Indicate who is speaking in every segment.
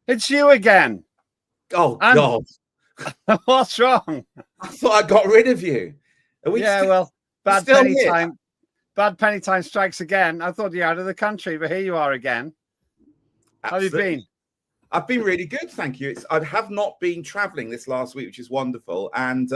Speaker 1: It's you again.
Speaker 2: Oh,
Speaker 1: And
Speaker 2: God.
Speaker 1: what's wrong?
Speaker 2: I thought I got rid of you.
Speaker 1: Bad penny time. Bad penny time strikes again. I thought you were out of the country, but here you are again.
Speaker 2: Absolutely.
Speaker 1: How have you been?
Speaker 2: I've been really good, thank you. I have not been traveling this last week, which is wonderful. And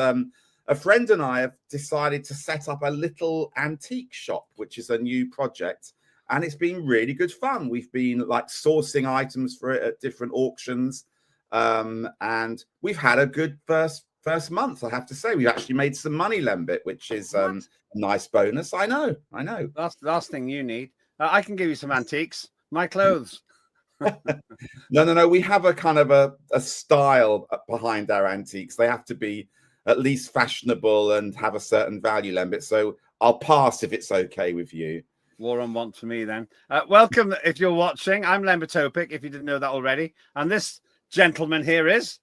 Speaker 2: a friend and I have decided to set up a little antique shop, which is a new project. And it's been really good fun. We've been like sourcing items for it at different auctions. And we've had a good first month, I have to say. We've actually made some money, Lembit, which is a nice bonus. I know.
Speaker 1: That's the last thing you need. I can give you some antiques. My clothes.
Speaker 2: No. We have a kind of a style behind our antiques. They have to be at least fashionable and have a certain value, Lembit. So I'll pass if it's okay with you.
Speaker 1: War on want for me then. Welcome if you're watching. I'm Lembit Öpik, if you didn't know that already. And this gentleman here is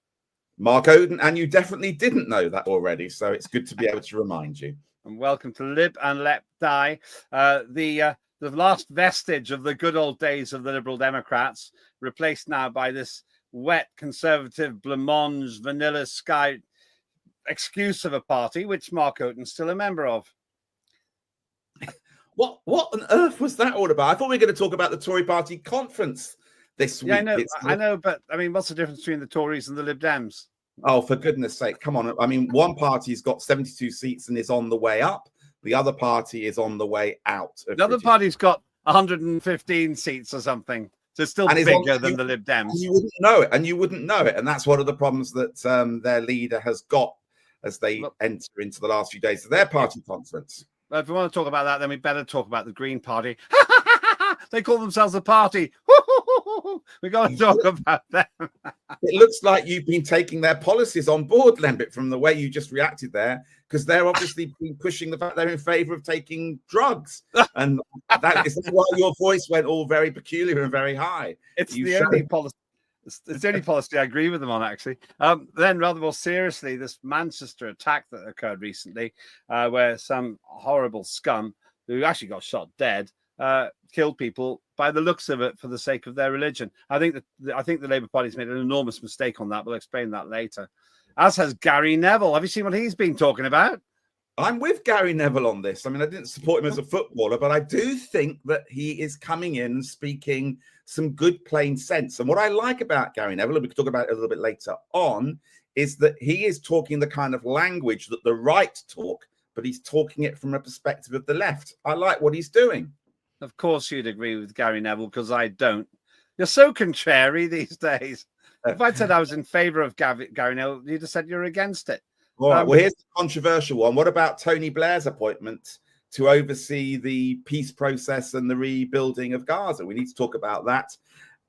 Speaker 2: Mark Oaten, and you definitely didn't know that already. So it's good to be able to remind you.
Speaker 1: And welcome to Lib and Let Die, the last vestige of the good old days of the Liberal Democrats, replaced now by this wet conservative blancmange vanilla sky excuse of a party, which Mark Oaten's still a member of.
Speaker 2: What on earth was that all about? I thought we were going to talk about the Tory party conference this week.
Speaker 1: Yeah, I know, but I mean, what's the difference between the Tories and the Lib Dems?
Speaker 2: Oh, for goodness sake, come on. I mean, one party's got 72 seats and is on the way up. The other party is on the way out.
Speaker 1: The other party's got 115 seats or something. So it's still bigger than the Lib Dems.
Speaker 2: You wouldn't know it, and you wouldn't know it. And that's one of the problems that their leader has got as they enter into the last few days of their party conference.
Speaker 1: Well, if we want to talk about that, then we better talk about the Green Party. They call themselves a party. We got to talk about them.
Speaker 2: It looks like you've been taking their policies on board, Lembit, from the way you just reacted there, because they're obviously been pushing the fact they're in favour of taking drugs, and that is why your voice went all very peculiar and very high.
Speaker 1: It's the only policy. It's the only policy I agree with them on, actually. Then, rather more seriously, this Manchester attack that occurred recently, where some horrible scum who actually got shot dead killed people by the looks of it for the sake of their religion. I think the Labour Party's made an enormous mistake on that. We'll explain that later. As has Gary Neville. Have you seen what he's been talking about?
Speaker 2: I'm with Gary Neville on this. I mean, I didn't support him as a footballer, but I do think that he is coming in and speaking some good plain sense. And what I like about Gary Neville, and we can talk about it a little bit later on, is that he is talking the kind of language that the right talk, but he's talking it from a perspective of the left. I like what he's doing.
Speaker 1: Of course you'd agree with Gary Neville, because I don't. You're so contrary these days. If I'd said I was in favour of Gary Neville, you'd have said you're against it.
Speaker 2: All right, well, here's the controversial one. What about Tony Blair's appointment to oversee the peace process and the rebuilding of Gaza? We need to talk about that.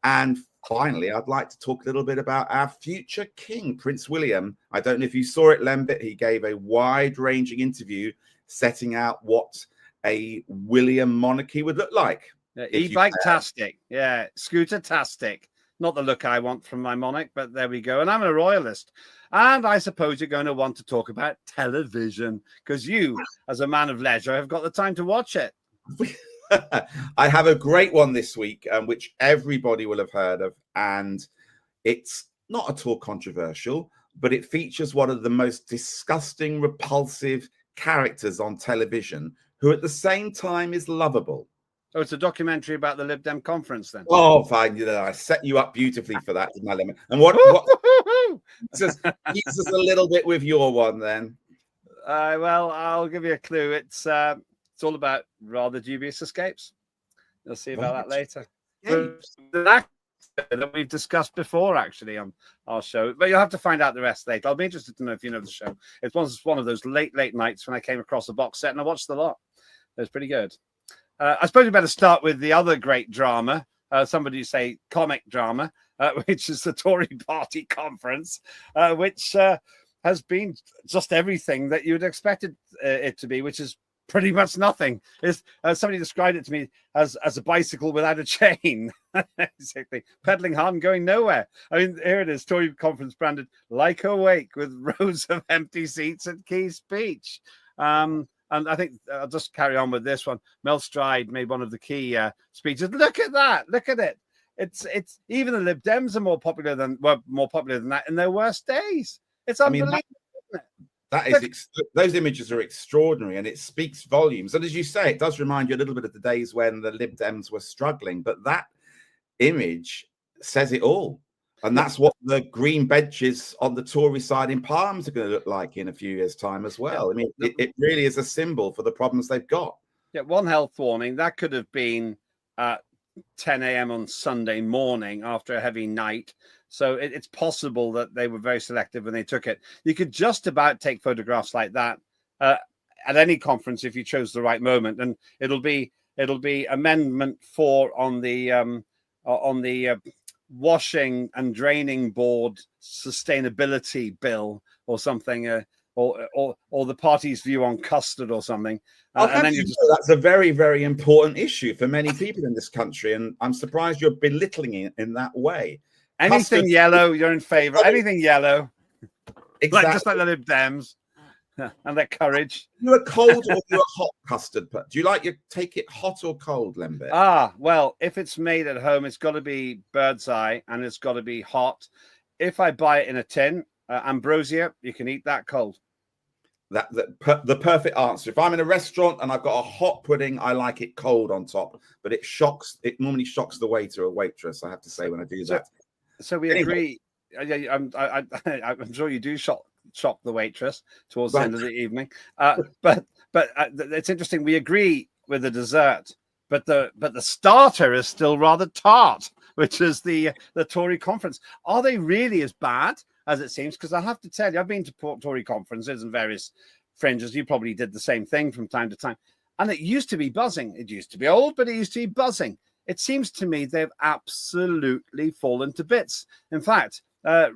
Speaker 2: And finally, I'd like to talk a little bit about our future king, Prince William. I don't know if you saw it, Lembit. He gave a wide-ranging interview setting out what a William monarchy would look like.
Speaker 1: E-bike-tastic. Yeah, scooter-tastic. Not the look I want from my monarch, but there we go. And I'm a royalist. And I suppose you're going to want to talk about television, because you, as a man of leisure, have got the time to watch it.
Speaker 2: I have a great one this week, which everybody will have heard of. And it's not at all controversial, but it features one of the most disgusting, repulsive characters on television, who at the same time is lovable.
Speaker 1: Oh, it's a documentary about the Lib Dem conference, then.
Speaker 2: Oh, fine. I set you up beautifully for that, didn't I, Lemon? And what just keeps us a little bit with your one, then.
Speaker 1: Well, I'll give you a clue. It's all about rather dubious escapes. You'll see about that later. That we've discussed before, actually, on our show. But you'll have to find out the rest later. I'll be interested to know if you know the show. It was one of those late nights when I came across a box set and I watched the lot. It was pretty good. I suppose we better start with the other great drama, somebody say comic drama, which is the Tory party conference, which has been just everything that you would expect it to be, which is pretty much nothing. Somebody described it to me as a bicycle without a chain, basically pedaling hard and going nowhere. I mean, here it is, Tory conference branded like a wake with rows of empty seats at Key Speech. And I think I'll just carry on with this one. Mel Stride made one of the key speeches. Look at that. Look at it. it's even the Lib Dems are more popular than that in their worst days. It's unbelievable. Isn't it?
Speaker 2: That is, those images are extraordinary, and it speaks volumes. And as you say, it does remind you a little bit of the days when the Lib Dems were struggling. But that image says it all. And that's what the green benches on the Tory side in Palms are going to look like in a few years' time as well. I mean, it really is a symbol for the problems they've got.
Speaker 1: Yeah, one health warning. That could have been 10 a.m. on Sunday morning after a heavy night. So it's possible that they were very selective when they took it. You could just about take photographs like that at any conference if you chose the right moment, and it'll be Amendment 4 on the washing and draining board sustainability bill or something, or the party's view on custard or something. And then
Speaker 2: that's a very, very important issue for many people in this country, and I'm surprised you're belittling it in that way.
Speaker 1: Anything yellow, you're in favour. Anything yellow,
Speaker 2: exactly.
Speaker 1: Just like the Lib Dems and their courage.
Speaker 2: You're a cold or you're a hot custard? Do you take it hot or cold, Lembit?
Speaker 1: Well, if it's made at home, it's got to be bird's eye and it's got to be hot. If I buy it in a tin, ambrosia, you can eat that cold.
Speaker 2: The perfect answer. If I'm in a restaurant and I've got a hot pudding, I like it cold on top, but it normally shocks the waiter or waitress, I have to say, when I do that.
Speaker 1: So we agree. I'm sure you do shock the waitress towards the end of the evening. But it's interesting. We agree with the dessert, but the starter is still rather tart, which is the Tory conference. Are they really as bad as it seems? Because I have to tell you, I've been to Tory conferences and various fringes. You probably did the same thing from time to time. And it used to be buzzing. It used to be old, but it used to be buzzing. It seems to me they've absolutely fallen to bits. In fact, very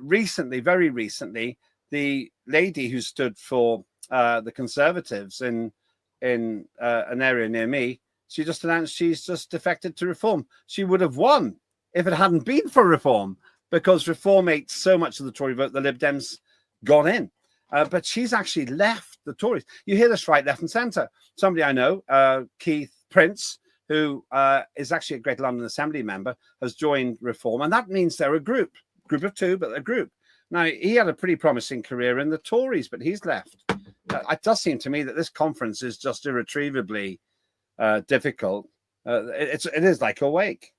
Speaker 1: recently, the lady who stood for the Conservatives in an area near me, she just announced she's just defected to Reform. She would have won if it hadn't been for Reform, because Reform ate so much of the Tory vote, the Lib Dems got in. But she's actually left the Tories. You hear this right, left and centre. Somebody I know, Keith Prince, who is actually a Greater London Assembly member, has joined Reform. And that means they're a group of two, but a group. Now, he had a pretty promising career in the Tories, but he's left. It does seem to me that this conference is just irretrievably difficult. It is like a wake.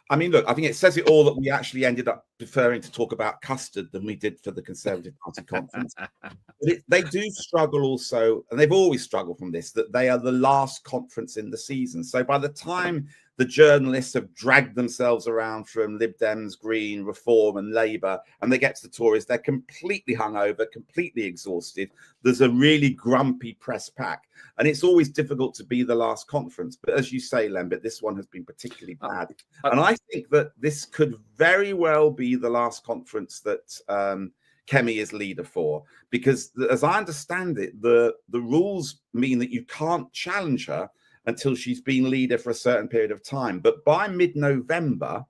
Speaker 2: I mean, look, I think it says it all that we actually ended up preferring to talk about custard than we did for the Conservative Party conference. But they do struggle also, and they've always struggled from this, that they are the last conference in the season. So by the time the journalists have dragged themselves around from Lib Dems, Green, Reform and Labour, and they get to the Tories, they're completely hungover, completely exhausted. There's a really grumpy press pack. And it's always difficult to be the last conference. But as you say, Lembit, this one has been particularly bad. And I think that this could very well be the last conference that Kemi is leader for. Because as I understand it, the rules mean that you can't challenge her until she's been leader for a certain period of time. But by mid-November,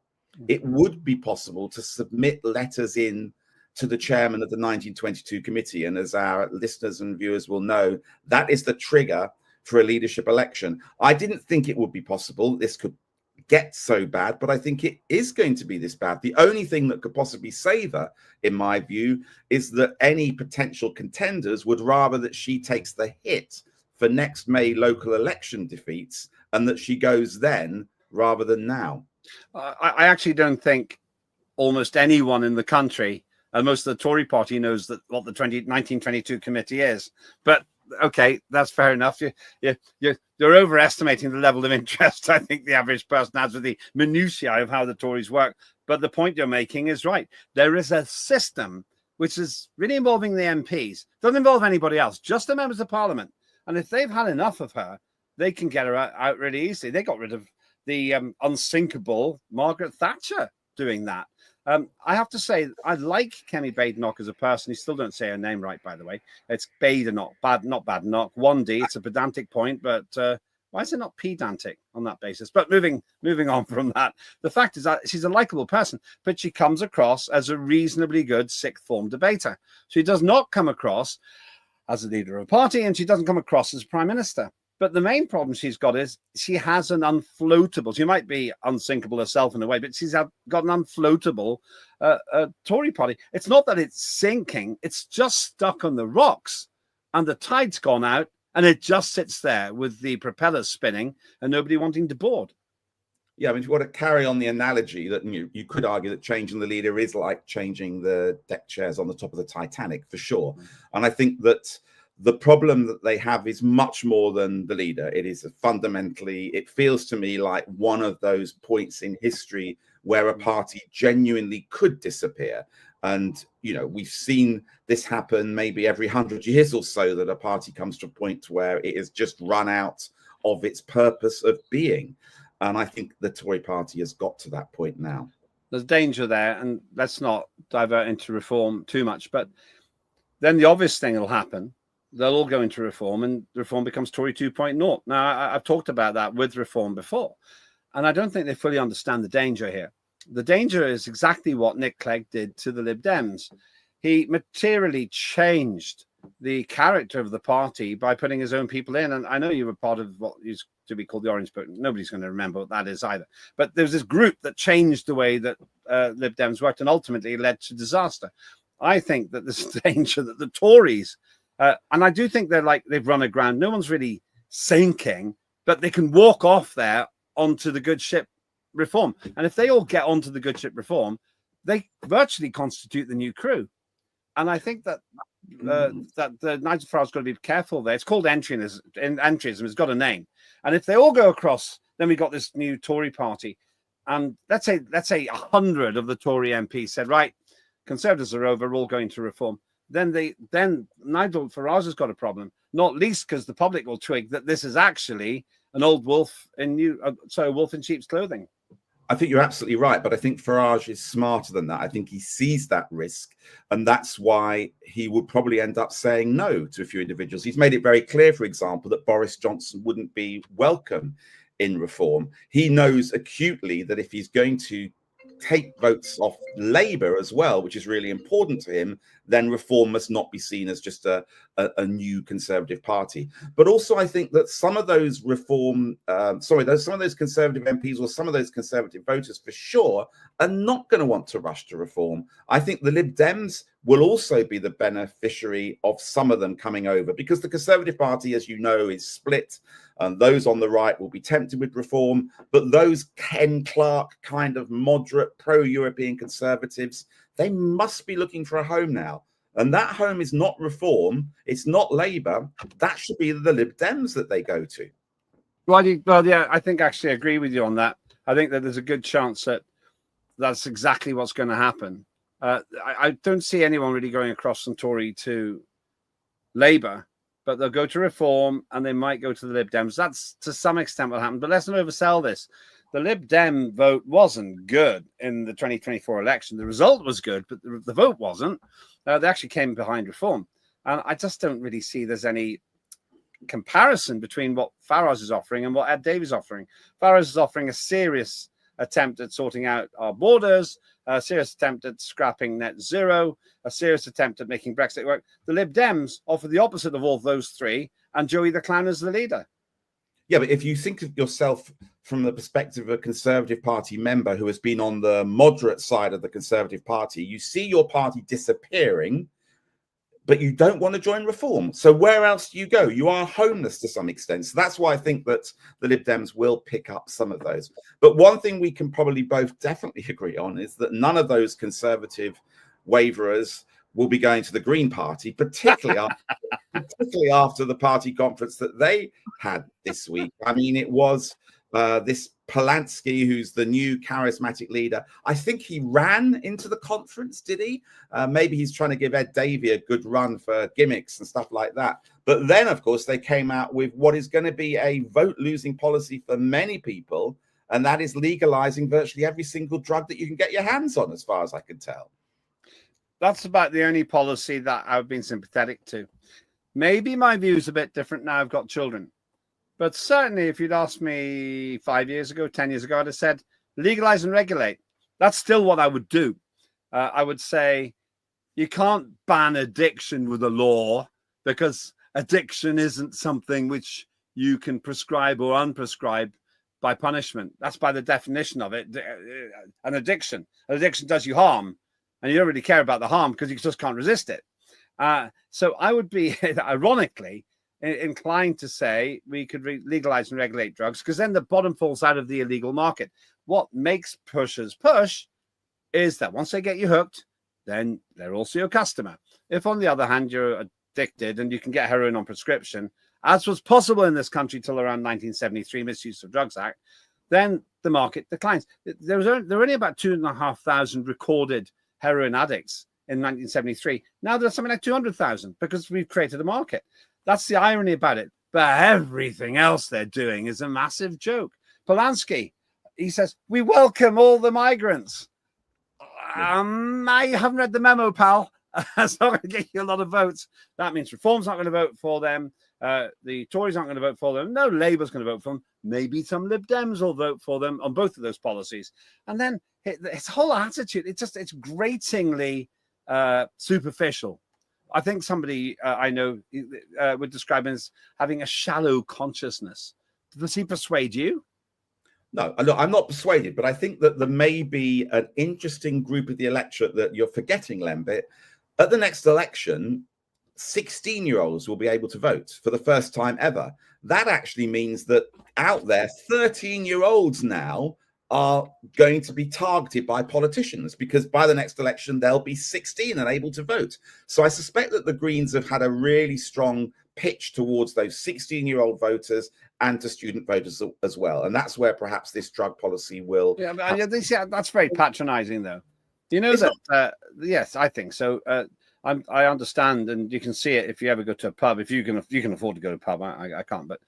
Speaker 2: it would be possible to submit letters in to the chairman of the 1922 committee. And as our listeners and viewers will know, that is the trigger for a leadership election. I didn't think it would be possible. This could get so bad, but I think it is going to be this bad. The only thing that could possibly save her, in my view, is that any potential contenders would rather that she takes the hit for next May local election defeats and that she goes then rather than now.
Speaker 1: I actually don't think almost anyone in the country, and most of the Tory party, knows that what the 1922 committee is. But okay, that's fair enough. You're overestimating the level of interest I think the average person has with the minutiae of how the Tories work. But the point you're making is right. There is a system which is really involving the MPs. Doesn't involve anybody else, just the members of Parliament. And if they've had enough of her, they can get her out really easily. They got rid of the unsinkable Margaret Thatcher doing that. I have to say, I like Kemi Badenoch as a person. You still don't say her name right, by the way. It's Badenoch, not Badenoch. 1D, it's a pedantic point, but why is it not pedantic on that basis? But moving on from that, the fact is that she's a likable person, but she comes across as a reasonably good sixth form debater. She does not come across as a leader of a party, and she doesn't come across as prime minister. But the main problem she's got is she has an unfloatable. She might be unsinkable herself in a way, but she's got an unfloatable Tory party. It's not that it's sinking; it's just stuck on the rocks, and the tide's gone out, and it just sits there with the propellers spinning and nobody wanting to board.
Speaker 2: Yeah, I mean, if you want to carry on the analogy that you could argue that changing the leader is like changing the deck chairs on the top of the Titanic, for sure. And I think that the problem that they have is much more than the leader. It is fundamentally, it feels to me like one of those points in history where a party genuinely could disappear. And, we've seen this happen maybe every 100 years or so, that a party comes to a point where it has just run out of its purpose of being. And I think the Tory party has got to that point now.
Speaker 1: There's danger there, and let's not divert into reform too much. But then the obvious thing will happen. They'll all go into reform, and reform becomes Tory 2.0. Now, I've talked about that with reform before, and I don't think they fully understand the danger here. The danger is exactly what Nick Clegg did to the Lib Dems. He materially changed the character of the party by putting his own people in. And I know you were part of what used to be called the Orange Book. Nobody's going to remember what that is either. But there was this group that changed the way that Lib Dems worked and ultimately led to disaster. I think that there's a danger that the Tories, and I do think they've run aground. No one's really sinking, but they can walk off there onto the good ship reform. And if they all get onto the good ship reform, they virtually constitute the new crew. And I think that Nigel Farage's got to be careful there. It's called entryism. It's got a name. And if they all go across, then we got this new Tory party. And let's say 100 of the Tory MPs said, right, Conservatives are over, we're all going to reform. Then Nigel Farage has got a problem, not least because the public will twig that this is actually an old wolf in wolf in sheep's clothing.
Speaker 2: I think you're absolutely right, but I think Farage is smarter than that. I think he sees that risk, and that's why he would probably end up saying no to a few individuals. He's made it very clear, for example, that Boris Johnson wouldn't be welcome in reform. He knows acutely that if he's going to take votes off Labour as well, which is really important to him, then reform must not be seen as just a new Conservative party. But also, I think that some of those some of those Conservative MPs or some of those Conservative voters, for sure, are not going to want to rush to reform. I think the Lib Dems will also be the beneficiary of some of them coming over, because the Conservative Party, as you know, is split. And those on the right will be tempted with reform, but those Ken Clarke kind of moderate pro-European Conservatives, they must be looking for a home now. And that home is not reform, it's not Labour. That should be the Lib Dems that they go to.
Speaker 1: Well, yeah, I think actually I agree with you on that. I think that there's a good chance that that's exactly what's going to happen. I don't see anyone really going across from Tory to Labour, but they'll go to reform and they might go to the Lib Dems. That's to some extent what happened, but let's not oversell this. The Lib Dem vote wasn't good in the 2024 election. The result was good, but the vote wasn't. They actually came behind reform. And I just don't really see there's any comparison between what Farage is offering and what Ed Davey is offering. Farage is offering a serious attempt at sorting out our borders, a serious attempt at scrapping net zero, a serious attempt at making Brexit work. The Lib Dems offer the opposite of all those three, and Joey the Clown is the leader.
Speaker 2: Yeah, but if you think of yourself from the perspective of a Conservative Party member who has been on the moderate side of the Conservative Party, you see your party disappearing, but you don't want to join reform. So where else do you go? You are homeless to some extent. So that's why I think that the Lib Dems will pick up some of those. But one thing we can probably both definitely agree on is that none of those Conservative waverers will be going to the Green Party, particularly after the party conference that they had this week. I mean, it was this Polanski, who's the new charismatic leader. I think he ran into the conference, did he? Maybe he's trying to give Ed Davey a good run for gimmicks and stuff like that. But then, of course, they came out with what is going to be a vote-losing policy for many people, and that is legalizing virtually every single drug that you can get your hands on, as far as I can tell.
Speaker 1: That's about the only policy that I've been sympathetic to. Maybe my view is a bit different now I've got children. But certainly if you'd asked me 5 years ago, 10 years ago, I'd have said legalize and regulate. That's still what I would do. I would say you can't ban addiction with a law, because addiction isn't something which you can prescribe or unprescribe by punishment. That's by the definition of it. An addiction. An addiction does you harm, and you don't really care about the harm because you just can't resist it. So I would be, ironically, inclined to say we could legalize and regulate drugs, because then the bottom falls out of the illegal market. What makes pushers push is that once they get you hooked, then they're also your customer. If, on the other hand, you're addicted and you can get heroin on prescription, as was possible in this country till around 1973, Misuse of Drugs Act, then the market declines. There were only about 2,500 recorded heroin addicts in 1973. Now there's something like 200,000 because we've created a market. That's the irony about it. But everything else they're doing is a massive joke. Polanski, he says, we welcome all the migrants. I haven't read the memo, pal. That's not going to get you a lot of votes. That means Reform's not going to vote for them. The Tories aren't going to vote for them. No, Labour's going to vote for them. Maybe some Lib Dems will vote for them on both of those policies. And then its whole attitude, it's gratingly superficial. I think somebody I know would describe him as having a shallow consciousness. Does he persuade you?
Speaker 2: No, look, I'm not persuaded, but I think that there may be an interesting group of the electorate that you're forgetting, Lembit. At the next election, 16-year-olds will be able to vote for the first time ever. That actually means that out there, 13-year-olds now are going to be targeted by politicians, because by the next election, they'll be 16 and able to vote. So I suspect that the Greens have had a really strong pitch towards those 16-year-old voters and to student voters as well. And that's where perhaps this drug policy will...
Speaker 1: Yeah, that's very patronizing, though. You know yes, I think so. I understand, and you can see it if you ever go to a pub. If you can afford to go to a pub, I can't. But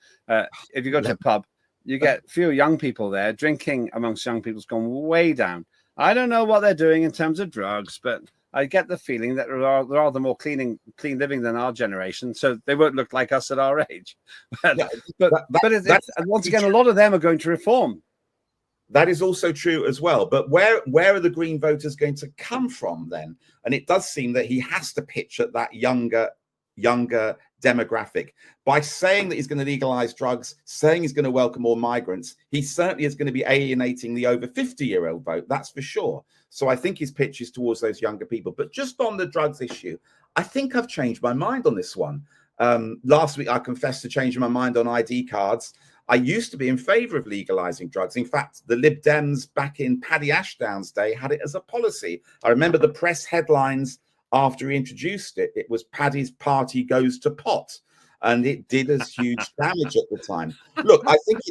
Speaker 1: if you go to a pub, you get fewer young people there. Drinking amongst young people's gone way down. I don't know what they're doing in terms of drugs, but I get the feeling that there are rather more clean living than our generation, so they won't look like us at our age. But once again, a lot of them are going to reform.
Speaker 2: That is also true as well. But where are the Green voters going to come from then? And it does seem that he has to pitch at that younger demographic. By saying that he's going to legalize drugs, saying he's going to welcome more migrants, he certainly is going to be alienating the over 50-year-old vote. That's for sure. So I think his pitch is towards those younger people. But just on the drugs issue, I think I've changed my mind on this one. Last week, I confessed to changing my mind on ID cards. I used to be in favor of legalizing drugs. In fact, the Lib Dems back in Paddy Ashdown's day had it as a policy. I remember the press headlines after he introduced it. It was Paddy's party goes to pot. And it did us huge damage at the time. Look, I think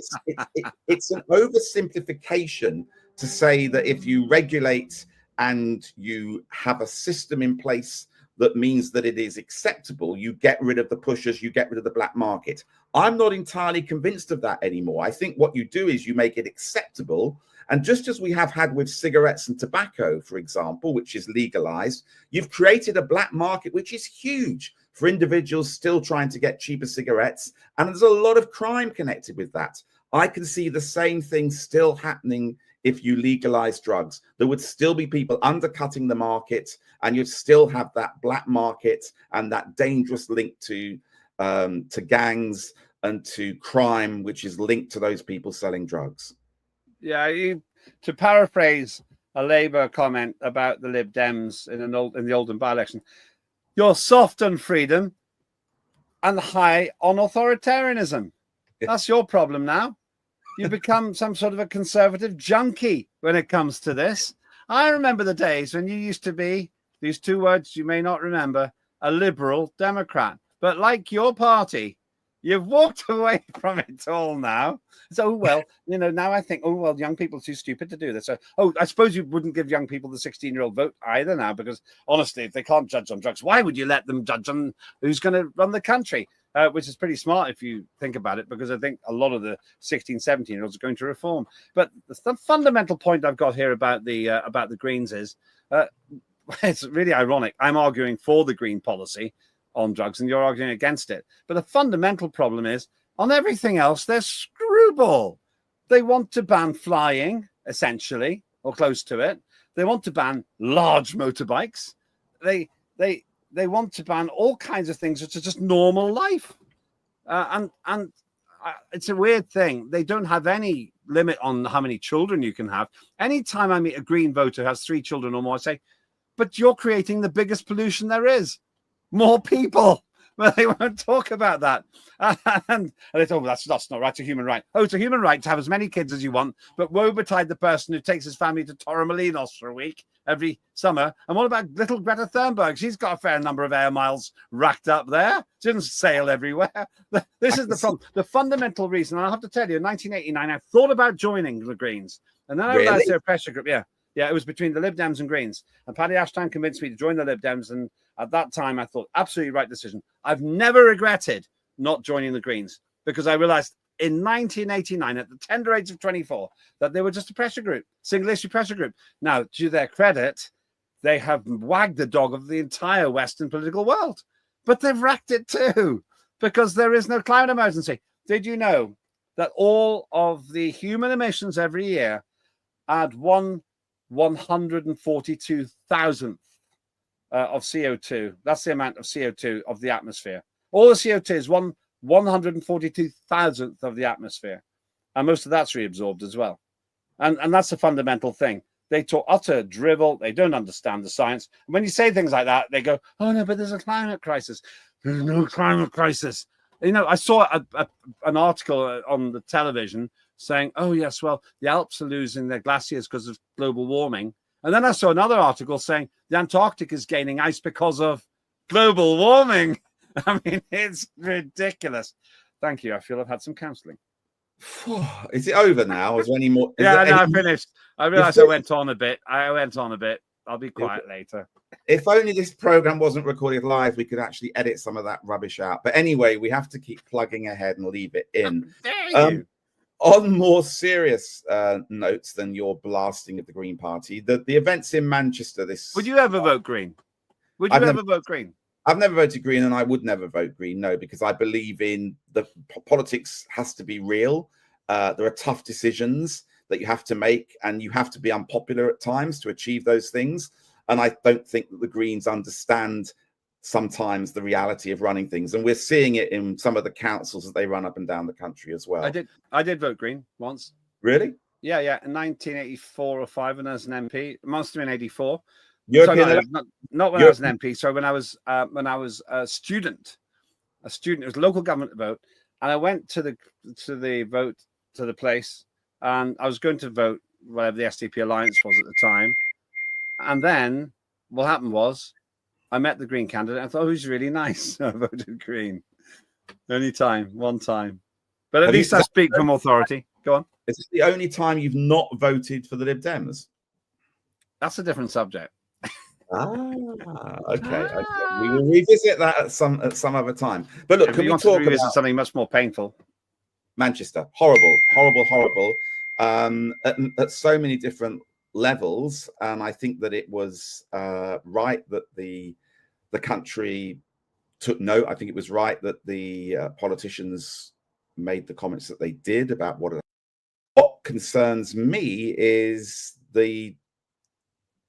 Speaker 2: it's an oversimplification to say that if you regulate and you have a system in place that means that it is acceptable, you get rid of the pushers, you get rid of the black market. I'm not entirely convinced of that anymore. I think what you do is you make it acceptable. And just as we have had with cigarettes and tobacco, for example, which is legalized, you've created a black market, which is huge for individuals still trying to get cheaper cigarettes. And there's a lot of crime connected with that. I can see the same thing still happening if you legalize drugs. There would still be people undercutting the market, and you'd still have that black market and that dangerous link to gangs and to crime, which is linked to those people selling drugs.
Speaker 1: Yeah, to paraphrase a Labour comment about the Lib Dems in the Oldham by-election, you're soft on freedom and high on authoritarianism. That's your problem now. You become some sort of a conservative junkie when it comes to this. I remember the days when you used to be, these two words you may not remember, a liberal Democrat. But like your party, you've walked away from it all now. So, well, now I think, young people are too stupid to do this. So, I suppose you wouldn't give young people the 16-year-old vote either now, because honestly, if they can't judge on drugs, why would you let them judge on who's going to run the country? Which is pretty smart if you think about it, because I think a lot of the 16, 17-year-olds are going to reform. But the fundamental point I've got here about the Greens is it's really ironic. I'm arguing for the Green policy on drugs and you're arguing against it. But the fundamental problem is on everything else, they're screwball. They want to ban flying, essentially, or close to it. They want to ban large motorbikes. They want to ban all kinds of things which are just normal life. And it's a weird thing. They don't have any limit on how many children you can have. Anytime I meet a Green voter who has 3 children or more, I say, but you're creating the biggest pollution there is. More people. Well, they won't talk about that. And they thought, well, that's not right. It's a human right. Oh, it's a human right to have as many kids as you want, but woe betide the person who takes his family to Torremolinos for a week every summer. And what about little Greta Thunberg? She's got a fair number of air miles racked up there. She doesn't sail everywhere. This is the problem. The fundamental reason, and I have to tell you, in 1989, I thought about joining the Greens. And then I realized they're a pressure group. Yeah, it was between the Lib Dems and Greens. And Paddy Ashton convinced me to join the Lib Dems. And at that time, I thought, absolutely right decision. I've never regretted not joining the Greens because I realized in 1989, at the tender age of 24, that they were just a pressure group, single issue pressure group. Now, to their credit, they have wagged the dog of the entire Western political world. But they've wrecked it too because there is no climate emergency. Did you know that all of the human emissions every year add 142,000th of CO2? That's the amount of CO2 of the atmosphere. All the CO2 is 142,000th of the atmosphere. And most of that's reabsorbed as well. And that's a fundamental thing. They talk utter drivel. They don't understand the science. And when you say things like that, they go, oh, no, but there's a climate crisis. There's no climate crisis. You know, I saw an article on the television saying, oh, yes, well, the Alps are losing their glaciers because of global warming. And then I saw another article saying the Antarctic is gaining ice because of global warming. I mean, it's ridiculous. Thank you. I feel I've had some counselling.
Speaker 2: Is it over now? Is there any more?
Speaker 1: I finished. I realised I went on a bit. I'll be quiet later.
Speaker 2: If only this program wasn't recorded live, we could actually edit some of that rubbish out. But anyway, we have to keep plugging ahead and leave it in. On more serious notes than your blasting of the Green Party, the events in Manchester this...
Speaker 1: Would you ever vote Green? Would you ever vote Green?
Speaker 2: I've never voted Green, and I would never vote Green, no, because I believe in the politics has to be real. There are tough decisions that you have to make, and you have to be unpopular at times to achieve those things. And I don't think that the Greens understand sometimes the reality of running things, and we're seeing it in some of the councils that they run up and down the country as well.
Speaker 1: I did vote Green once.
Speaker 2: Really?
Speaker 1: Yeah, in 1984 or 5, and as an MP. It must have been 84. Not when I was an MP. So when I was a student. It was a local government vote, and I went to the place, and I was going to vote whatever the SDP alliance was at the time, and then what happened was I met the Green candidate. I thought, oh, he's really nice. I voted Green. One time. But at least I speak from authority. Go on.
Speaker 2: Is this the only time you've not voted for the Lib Dems?
Speaker 1: That's a different subject.
Speaker 2: Okay. We will revisit that at some other time. But look, can we talk about
Speaker 1: something much more painful?
Speaker 2: Manchester? Horrible. At so many different levels, and I think that it was right that the country took note. I think it was right that the politicians made the comments that they did about what concerns me is the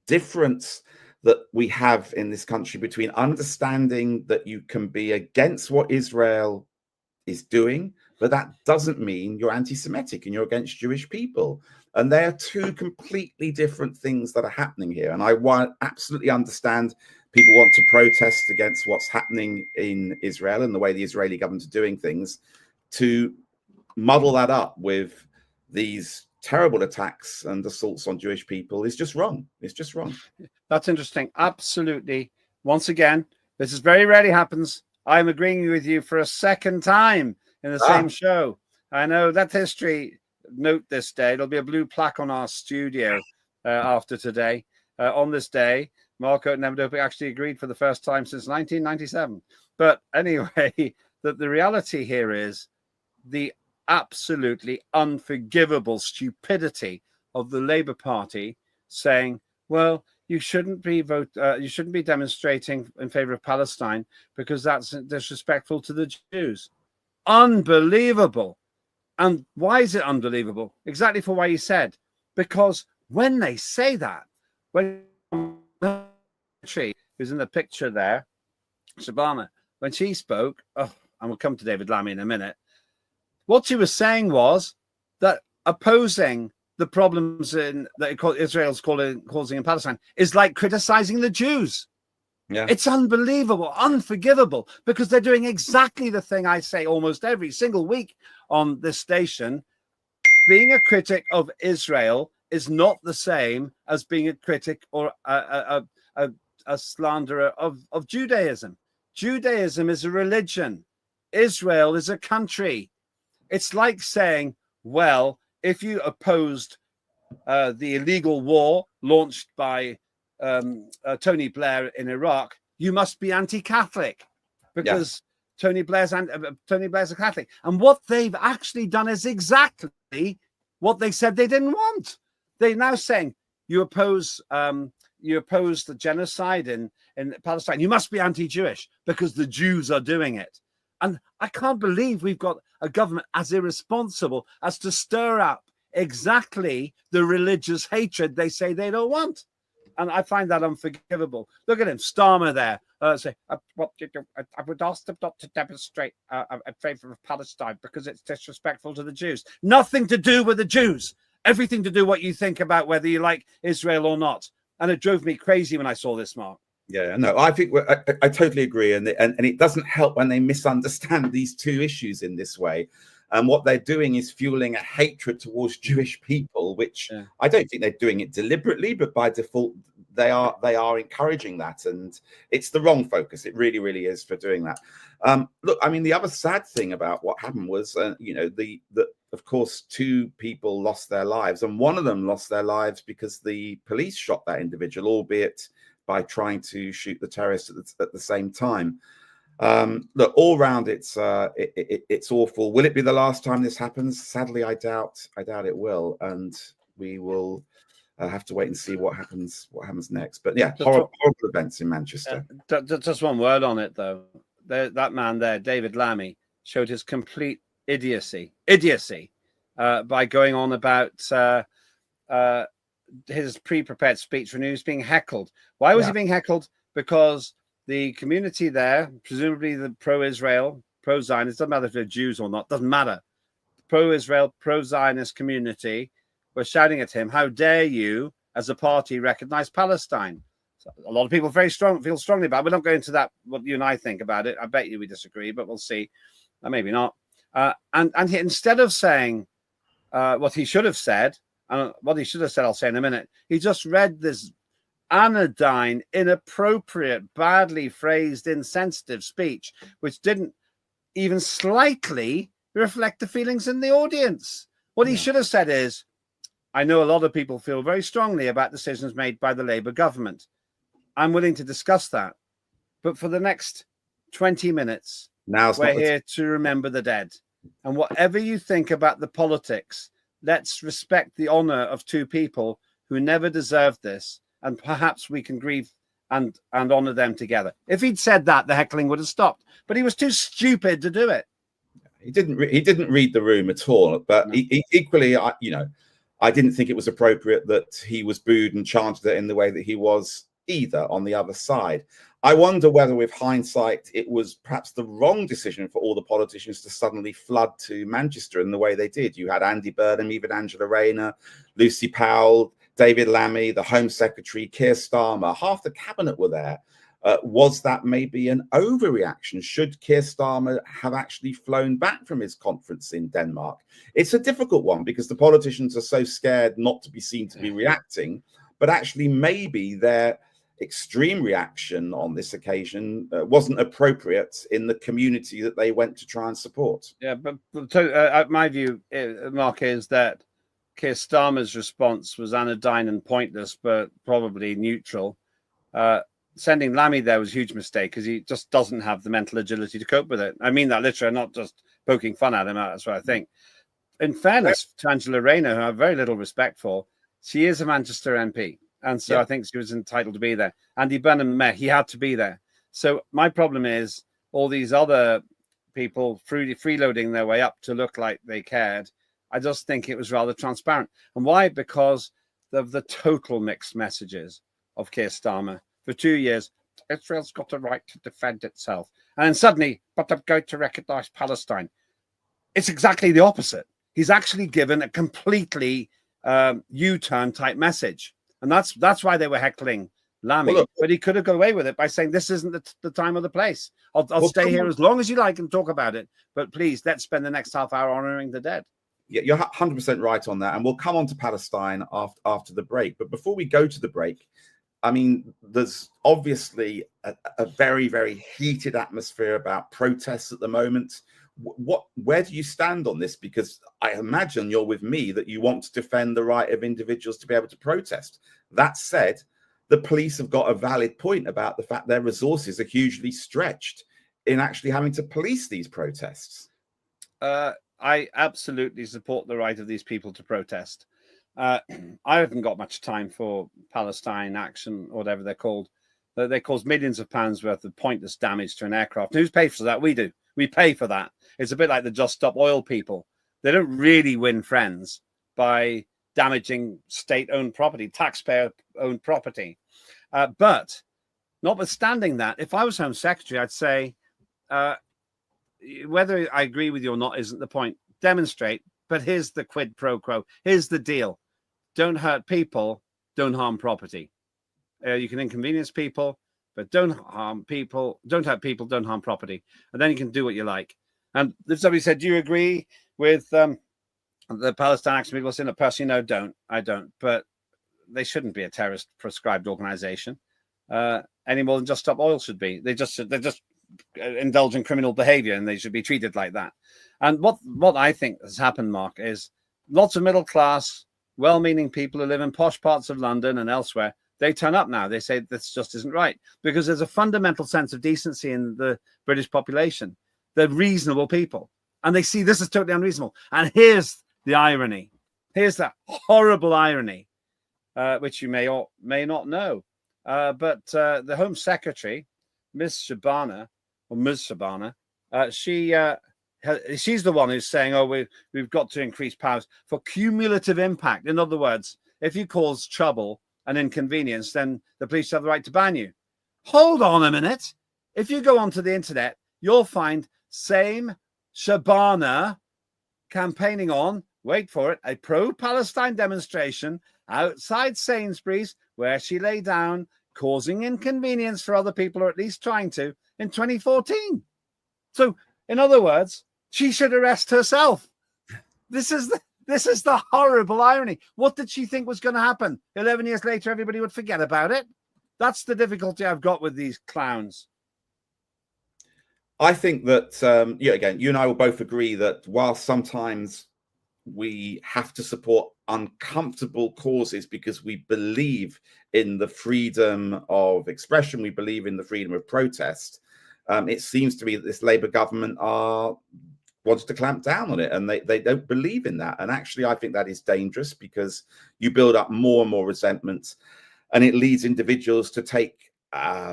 Speaker 2: difference that we have in this country between understanding that you can be against what Israel is doing, but that doesn't mean you're anti-Semitic and you're against Jewish people. And they are two completely different things that are happening here. And I absolutely understand people want to protest against what's happening in Israel and the way the Israeli government are doing things. To muddle that up with these terrible attacks and assaults on Jewish people is just wrong. It's just wrong.
Speaker 1: That's interesting. Absolutely. Once again, this is very rarely happens. I'm agreeing with you for a second time in the same show. I know that history. Note this day. There'll be a blue plaque on our studio after today. On this day, Mark, Oaten, and Öpik actually agreed for the first time since 1997. But anyway, the reality here is the absolutely unforgivable stupidity of the Labour Party saying, well, you shouldn't be demonstrating in favor of Palestine because that's disrespectful to the Jews. Unbelievable. And why is it unbelievable? Exactly for what you said. Because when they say that, when who's in the picture there, Shabana, when she spoke, and we'll come to David Lammy in a minute, what she was saying was that opposing the problems that Israel's causing in Palestine is like criticizing the Jews.
Speaker 2: Yeah.
Speaker 1: It's unbelievable, unforgivable, because they're doing exactly the thing I say almost every single week on this station. Being a critic of Israel is not the same as being a critic or a slanderer of Judaism. Judaism is a religion. Israel is a country. It's like saying, well, if you opposed the illegal war launched by Tony Blair in Iraq, you must be anti-Catholic because Tony Blair's a Catholic. And what they've actually done is exactly what they said they didn't want. They're now saying you oppose the genocide in Palestine. You must be anti-Jewish because the Jews are doing it. And I can't believe we've got a government as irresponsible as to stir up exactly the religious hatred they say they don't want. And I find that unforgivable. Look at him, Starmer there. Say, I would ask them not to demonstrate in favor of Palestine because it's disrespectful to the Jews. Nothing to do with the Jews. Everything to do what you think about whether you like Israel or not. And it drove me crazy when I saw this, Mark.
Speaker 2: Yeah, no, I think I totally agree. And it doesn't help when they misunderstand these two issues in this way. And what they're doing is fueling a hatred towards Jewish people, which I don't think they're doing it deliberately, but by default, they are encouraging that. And it's the wrong focus. It really, really is for doing that. Look, I mean, the other sad thing about what happened was, of course, two people lost their lives. And one of them lost their lives because the police shot that individual, albeit by trying to shoot the terrorist at the same time. Look, all round, it's awful. Will it be the last time this happens? Sadly, I doubt it will, and we will have to wait and see what happens next. But yeah, horrible events in Manchester.
Speaker 1: Just one word on it, though. That man there, David Lammy, showed his complete idiocy by going on about his pre-prepared speech when he was being heckled. Why was he being heckled? Because the community there, presumably the pro-Israel, pro-Zionist, doesn't matter if they're Jews or not, doesn't matter. Pro-Israel, pro-Zionist community were shouting at him, how dare you, as a party, recognize Palestine? So a lot of people feel strongly about it. We're not going into that, what you and I think about it. I bet you we disagree, but we'll see. Maybe not. And he, instead of saying what he should have said, and what he should have said, I'll say in a minute, he just read this anodyne, inappropriate, badly phrased, insensitive speech, which didn't even slightly reflect the feelings in the audience. What he should have said is, I know a lot of people feel very strongly about decisions made by the Labour government. I'm willing to discuss that. But for the next 20 minutes, we're here to remember the dead. And whatever you think about the politics, let's respect the honour of two people who never deserved this. And perhaps we can grieve and honour them together. If he'd said that, the heckling would have stopped. But he was too stupid to do it.
Speaker 2: He didn't read the room at all. But equally, I didn't think it was appropriate that he was booed and chanted it in the way that he was either on the other side. I wonder whether, with hindsight, it was perhaps the wrong decision for all the politicians to suddenly flood to Manchester in the way they did. You had Andy Burnham, even Angela Rayner, Lucy Powell, David Lammy, the Home Secretary, Keir Starmer, half the cabinet were there. Was that maybe an overreaction? Should Keir Starmer have actually flown back from his conference in Denmark? It's a difficult one because the politicians are so scared not to be seen to be reacting, but actually maybe their extreme reaction on this occasion wasn't appropriate in the community that they went to try and support.
Speaker 1: Yeah, but my view, Mark, is that Keir Starmer's response was anodyne and pointless, but probably neutral. Sending Lammy there was a huge mistake because he just doesn't have the mental agility to cope with it. I mean that literally, not just poking fun at him. That's what I think. In fairness to Angela Rayner, who I have very little respect for, she is a Manchester MP. And so I think she was entitled to be there. Andy Burnham, he had to be there. So my problem is all these other people freeloading their way up to look like they cared. I just think it was rather transparent. And why? Because of the total mixed messages of Keir Starmer. For 2 years, Israel's got a right to defend itself. And then suddenly, but I'm going to recognize Palestine. It's exactly the opposite. He's actually given a completely U-turn type message. And that's why they were heckling Lammy. Well, but he could have got away with it by saying, this isn't the time or the place. I'll stay here as long as you like and talk about it. But please, let's spend the next half hour honoring the dead.
Speaker 2: Yeah, you're 100% right on that. And we'll come on to Palestine after the break. But before we go to the break, I mean, there's obviously a very, very heated atmosphere about protests at the moment. Where do you stand on this? Because I imagine you're with me that you want to defend the right of individuals to be able to protest. That said, the police have got a valid point about the fact their resources are hugely stretched in actually having to police these protests.
Speaker 1: I absolutely support the right of these people to protest. I haven't got much time for Palestine Action, or whatever they're called. They cause millions of pounds worth of pointless damage to an aircraft. Who's paid for that? We do. We pay for that. It's a bit like the Just Stop Oil people. They don't really win friends by damaging state-owned property, taxpayer-owned property. But notwithstanding that, if I was Home Secretary, I'd say whether I agree with you or not isn't the point. Demonstrate, but here's the quid pro quo. Here's the deal. Don't hurt people, don't harm property. You can inconvenience people, but don't harm people. Don't hurt people, don't harm property. And then you can do what you like. And if somebody said, do you agree with the Palestine Action people? Saying, personally, no, don't. I don't. But they shouldn't be a terrorist prescribed organization any more than Just Stop Oil should be. They're just indulge in criminal behavior, and they should be treated like that. And what I think has happened, Mark, is lots of middle class, well-meaning people who live in posh parts of London and elsewhere, they turn up now. They say this just isn't right, because there's a fundamental sense of decency in the British population. They're reasonable people, and they see this is totally unreasonable. And here's the irony. Here's the horrible irony, which you may or may not know. But the Home Secretary, Ms. Shabana, she's the one who's saying, oh, we've got to increase powers for cumulative impact. In other words, if you cause trouble and inconvenience, then the police have the right to ban you. Hold on a minute. If you go onto the internet, you'll find same Shabana campaigning on, wait for it, a pro-Palestine demonstration outside Sainsbury's, where she lay down, causing inconvenience for other people, or at least trying to, in 2014. So, in other words, she should arrest herself. This is the horrible irony. What did she think was going to happen? 11 years later, everybody would forget about it. That's the difficulty I've got with these clowns.
Speaker 2: I think that, again, you and I will both agree that while sometimes we have to support uncomfortable causes because we believe in the freedom of expression, we believe in the freedom of protest, it seems to me that this Labour government wants to clamp down on it, and they don't believe in that. And actually, I think that is dangerous, because you build up more and more resentment, and it leads individuals to take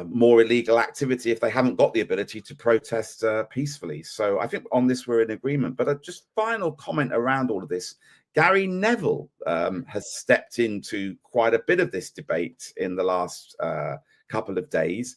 Speaker 2: more illegal activity if they haven't got the ability to protest peacefully. So I think on this we're in agreement. But just final comment around all of this. Gary Neville has stepped into quite a bit of this debate in the last couple of days.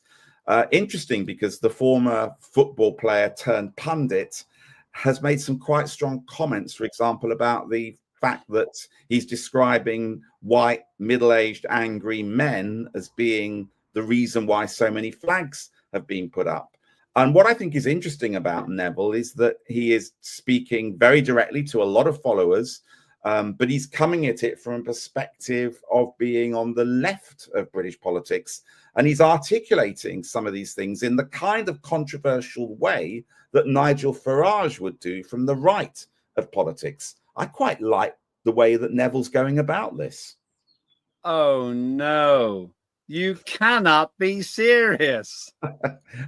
Speaker 2: Interesting, because the former football player turned pundit has made some quite strong comments, for example, about the fact that he's describing white, middle-aged, angry men as being the reason why so many flags have been put up. And what I think is interesting about Neville is that he is speaking very directly to a lot of followers, but he's coming at it from a perspective of being on the left of British politics. And he's articulating some of these things in the kind of controversial way that Nigel Farage would do from the right of politics. I quite like the way that Neville's going about this.
Speaker 1: Oh, no. You cannot be serious.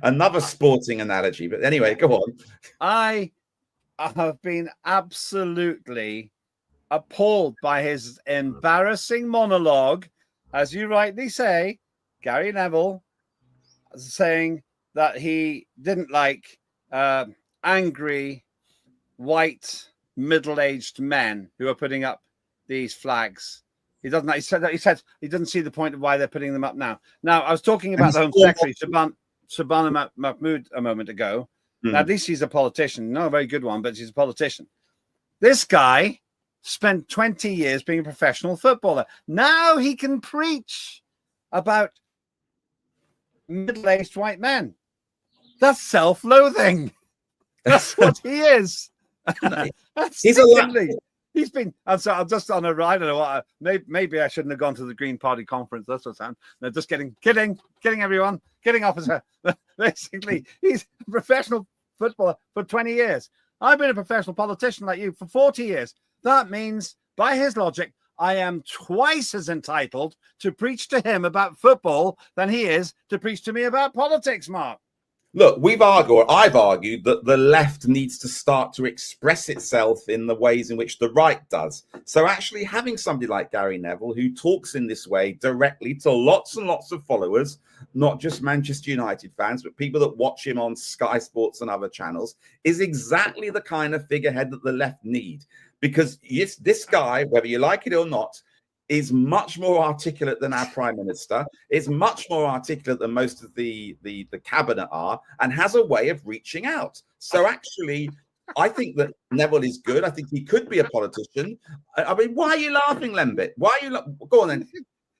Speaker 2: Another sporting analogy. But anyway, go on.
Speaker 1: I have been absolutely appalled by his embarrassing monologue. As you rightly say, Gary Neville saying that he didn't like angry, white, middle-aged men who are putting up these flags. He doesn't. He said he doesn't see the point of why they're putting them up now. Now, I was talking about the Home Secretary, Shabana Mahmood, a moment ago. Now, at least she's a politician. Not a very good one, but she's a politician. This guy spent 20 years being a professional footballer. Now he can preach about middle-aged white men. That's self-loathing. That's what he is. He's been. I'm just on a ride. I don't know what. Maybe I shouldn't have gone to the Green Party conference. That's what's happening. No, just kidding, everyone, kidding, officer. Basically, he's a professional footballer for 20 years. I've been a professional politician like you for 40 years. That means, by his logic, I am twice as entitled to preach to him about football than he is to preach to me about politics, Mark.
Speaker 2: Look, I've argued that the left needs to start to express itself in the ways in which the right does. So actually having somebody like Gary Neville who talks in this way directly to lots and lots of followers, not just Manchester United fans, but people that watch him on Sky Sports and other channels, is exactly the kind of figurehead that the left need. Because yes, this guy, whether you like it or not, is much more articulate than our prime minister, is much more articulate than most of the cabinet are, and has a way of reaching out. So actually, I think that Neville is good. I think he could be a politician. I mean, why are you laughing, Lembit? Why are you go on then?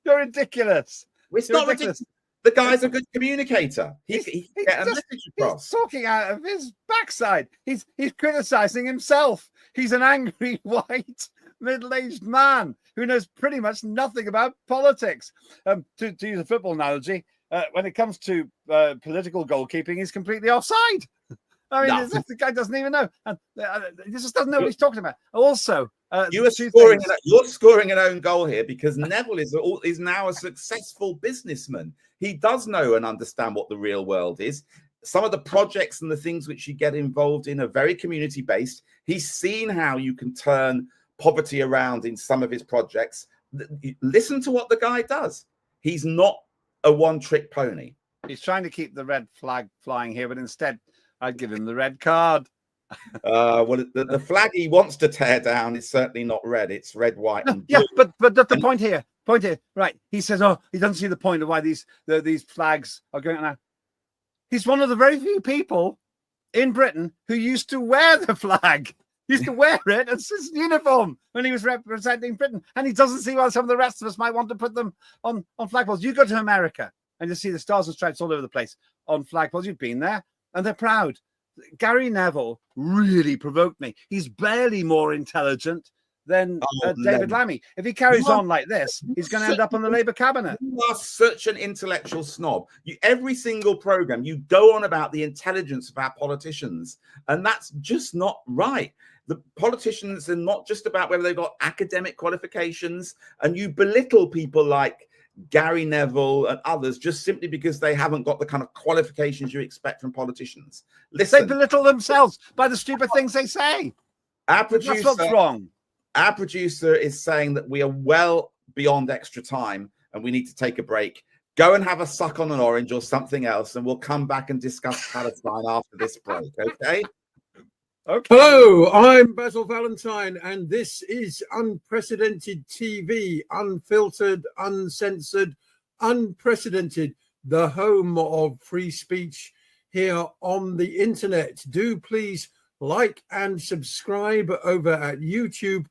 Speaker 1: You're ridiculous.
Speaker 2: It's not ridiculous. The guy's a good communicator. He can get a message across.
Speaker 1: He's talking out of his backside. He's criticizing himself. He's an angry white middle-aged man who knows pretty much nothing about politics. To use a football analogy, when it comes to political goalkeeping, he's completely offside. I mean, the guy doesn't even know. He just doesn't know what he's talking about. Also, you're
Speaker 2: scoring an own goal here because Neville is now a successful businessman. He does know and understand what the real world is. Some of the projects and the things which you get involved in are very community-based. He's seen how you can turn poverty around in some of his projects. Listen to what the guy does. He's not a one-trick pony.
Speaker 1: He's trying to keep the red flag flying here, but instead I'd give him the red card.
Speaker 2: Well, the flag he wants to tear down is certainly not red. It's red, white, and blue.
Speaker 1: Yeah, but the point here, right? He says, oh, he doesn't see the point of why these flags are going on now. He's one of the very few people in Britain who used to wear the flag. He used to wear it as his uniform when he was representing Britain, and he doesn't see why some of the rest of us might want to put them on flagpoles. You go to America and you see the stars and stripes all over the place on flagpoles. You've been there, and they're proud. Gary Neville really provoked me. He's barely more intelligent than David Lammy. If he carries on like this, he's going to end up on the Labour cabinet.
Speaker 2: You are such an intellectual snob. Every single program, you go on about the intelligence of our politicians, and that's just not right. The politicians are not just about whether they've got academic qualifications, and you belittle people like Gary Neville and others just simply because they haven't got the kind of qualifications you expect from politicians. Listen,
Speaker 1: they belittle themselves by the stupid things they say. That's what's wrong.
Speaker 2: Our producer is saying that we are well beyond extra time and we need to take a break. Go and have a suck on an orange or something else, and we'll come back and discuss Palestine after this break, okay?
Speaker 3: Okay. Hello, I'm Basil Valentine, and this is Unprecedented TV, unfiltered, uncensored, unprecedented, the home of free speech here on the internet. Do please like and subscribe over at YouTube.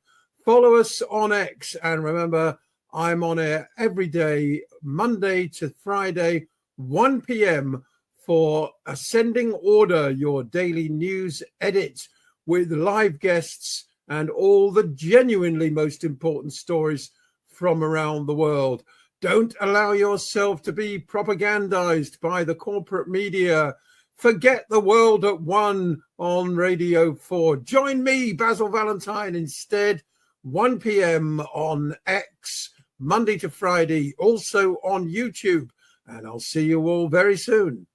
Speaker 3: Follow us on X, and remember, I'm on air every day, Monday to Friday, 1 p.m. for Ascending Order, your daily news edit with live guests and all the genuinely most important stories from around the world. Don't allow yourself to be propagandized by the corporate media. Forget the world at one on Radio 4. Join me, Basil Valentine, instead, 1 p.m. on X, Monday to Friday, also on YouTube. And I'll see you all very soon.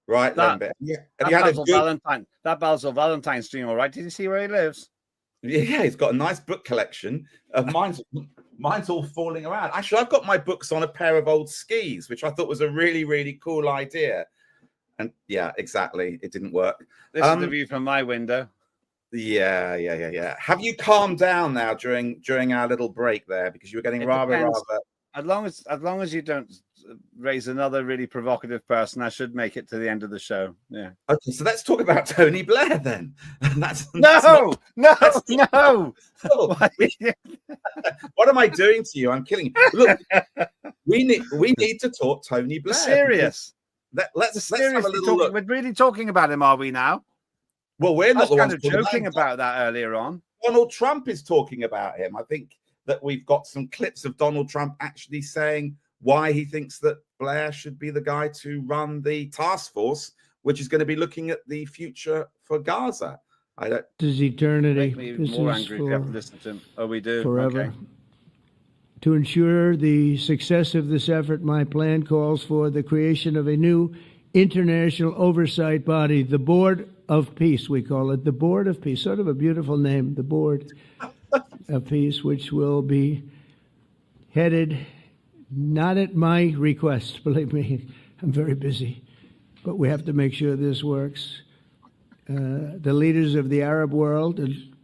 Speaker 2: Right, Lembit.
Speaker 1: That Basil Valentine's doing all right. Did you see where he lives?
Speaker 2: Yeah, he's got a nice book collection. Mine's all falling around. Actually, I've got my books on a pair of old skis, which I thought was a really, really cool idea. And yeah, exactly. It didn't work.
Speaker 1: This is the view from my window.
Speaker 2: Yeah. Have you calmed down now during our little break there? Because you were getting rather.
Speaker 1: As long as you don't raise another really provocative person, I should make it to the end of the show. Yeah.
Speaker 2: Okay, so let's talk about Tony Blair then. That's
Speaker 1: No.
Speaker 2: What am I doing to you? I'm killing you. Look, we need to talk Tony Blair.
Speaker 1: Serious.
Speaker 2: Let's have a little look.
Speaker 1: We're really talking about him, are we now?
Speaker 2: Well, we're not the ones
Speaker 1: joking about that earlier on.
Speaker 2: Donald Trump is talking about him. I think that we've got some clips of Donald Trump actually saying why he thinks that Blair should be the guy to run the task force, which is going to be looking at the future for Gaza.
Speaker 3: This is eternity.
Speaker 1: Make me more angry if you have to listen to him. Oh, we do.
Speaker 3: Forever.
Speaker 1: Okay.
Speaker 3: To ensure the success of this effort, my plan calls for the creation of a new international oversight body, the Board of Peace, we call it, the Board of Peace, sort of a beautiful name, the Board of Peace, which will be headed, not at my request, believe me, I'm very busy, but we have to make sure this works. The leaders of the Arab world and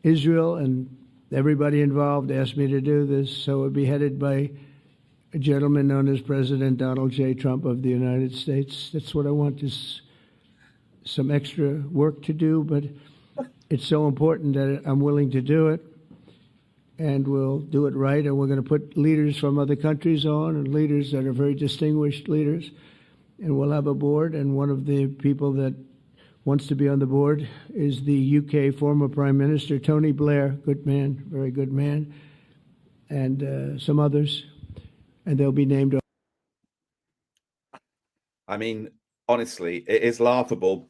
Speaker 3: Israel and everybody involved asked me to do this, so it would be headed by a gentleman known as President Donald J. Trump of the United States. That's what I want, is some extra work to do, but it's so important that I'm willing to do it, and we'll do it right, and we're going to put leaders from other countries on, and leaders that are very distinguished leaders, and we'll have a board, and one of the people that wants to be on the board is the UK former Prime Minister, Tony Blair, good man, very good man, and some others, and they'll be named.
Speaker 2: I mean, honestly, it is laughable,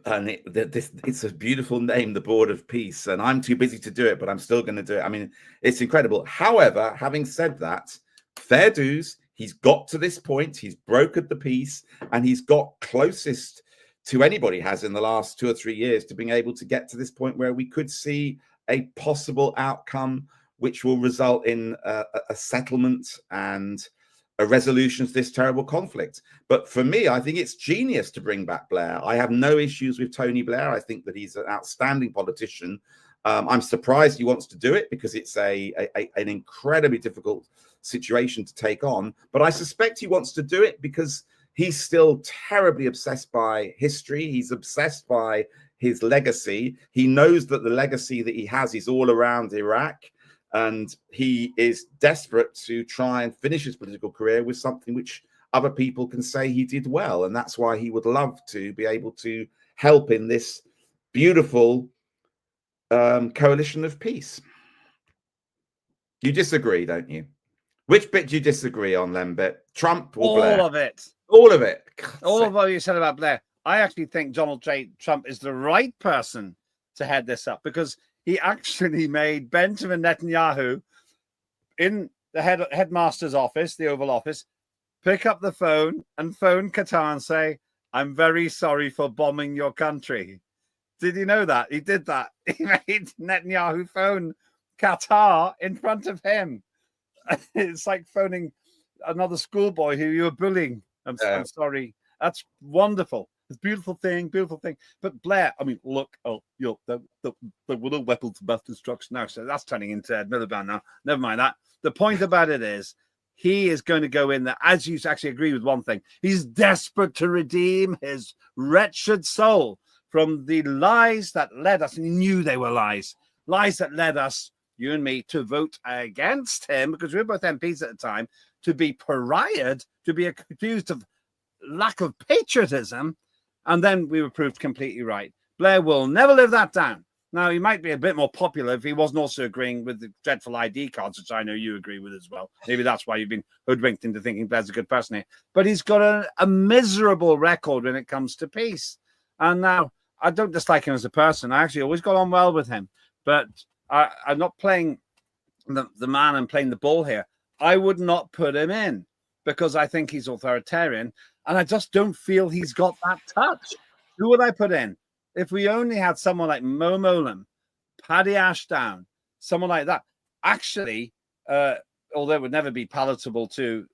Speaker 2: and it's a beautiful name, the Board of Peace, and I'm too busy to do it, but I'm still going to do it. I mean, it's incredible. However, having said that, fair dues, he's got to this point, he's brokered the peace, and he's got closest to anybody has in the last 2 or 3 years to being able to get to this point where we could see a possible outcome which will result in a settlement and a resolution to this terrible conflict. But for me, I think it's genius to bring back Blair. I have no issues with Tony Blair. I think that he's an outstanding politician. I'm surprised he wants to do it because it's an incredibly difficult situation to take on. But I suspect he wants to do it because he's still terribly obsessed by history. He's obsessed by his legacy. He knows that the legacy that he has is all around Iraq. And he is desperate to try and finish his political career with something which other people can say he did well. And that's why he would love to be able to help in this beautiful coalition of peace. You disagree, don't you? Which bit do you disagree on, Lembit? Trump or Blair?
Speaker 1: All of it.
Speaker 2: All of it.
Speaker 1: All of what you said about Blair. I actually think Donald J. Trump is the right person to head this up because he actually made Benjamin Netanyahu in the headmaster's office, the Oval Office, pick up the phone and phone Qatar and say, "I'm very sorry for bombing your country." Did you know that? He did that. He made Netanyahu phone Qatar in front of him. It's like phoning another schoolboy who you were bullying. I'm sorry. That's wonderful. It's a beautiful thing, beautiful thing. But Blair, I mean, look, the weapons of mass destruction now. So that's turning into Ed Miliband now. Never mind that. The point about it is he is going to go in there, as you actually agree with one thing. He's desperate to redeem his wretched soul from the lies that led us, and he knew they were lies that led us, you and me, to vote against him, because we were both MPs at the time, to be pariahed, to be accused of lack of patriotism, and then we were proved completely right. Blair will never live that down. Now, he might be a bit more popular if he wasn't also agreeing with the dreadful ID cards, which I know you agree with as well. Maybe that's why you've been hoodwinked into thinking Blair's a good person here. But he's got a miserable record when it comes to peace. And now, I don't dislike him as a person. I actually always got on well with him. But I'm not playing the man and playing the ball here. I would not put him in because I think he's authoritarian. And I just don't feel he's got that touch. Who would I put in? If we only had someone like Mo Molam, Paddy Ashdown, someone like that, actually, although it would never be palatable to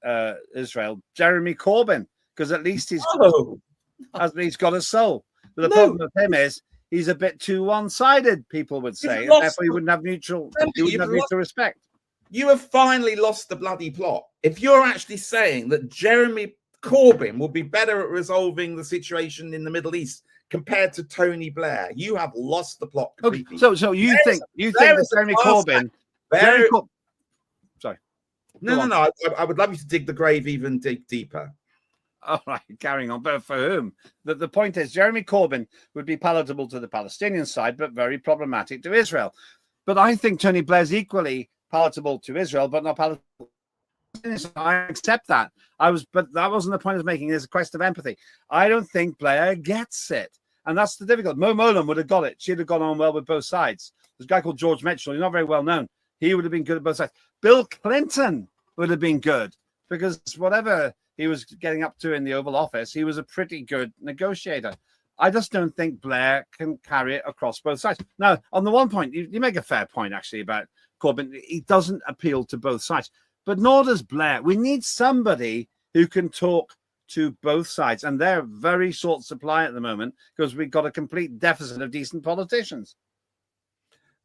Speaker 1: Israel, Jeremy Corbyn, because at least he's got a soul. But the problem with him is he's a bit too one-sided, people would say, and therefore he wouldn't have neutral respect.
Speaker 2: you have finally lost the bloody plot. If you're actually saying that Jeremy Corbyn will be better at resolving the situation in the Middle East compared to Tony Blair, you have lost the plot completely.
Speaker 1: Okay, so you think that Jeremy Corbyn? Sorry.
Speaker 2: No. I would love you to dig the grave even deeper.
Speaker 1: All right, carrying on. But for whom? The point is, Jeremy Corbyn would be palatable to the Palestinian side, but very problematic to Israel. But I think Tony Blair's equally palatable to Israel, but not palatable. I accept that. But that wasn't the point I was making. There's a question of empathy. I don't think Blair gets it. And that's the difficult. Mo Mowlam would have got it. She'd have gone on well with both sides. There's a guy called George Mitchell. He's not very well known. He would have been good at both sides. Bill Clinton would have been good because whatever he was getting up to in the Oval Office, he was a pretty good negotiator. I just don't think Blair can carry it across both sides. Now, on the one point, you make a fair point, actually, about Corbyn. He doesn't appeal to both sides, but nor does Blair. We need somebody who can talk to both sides, and they're very short supply at the moment because we've got a complete deficit of decent politicians.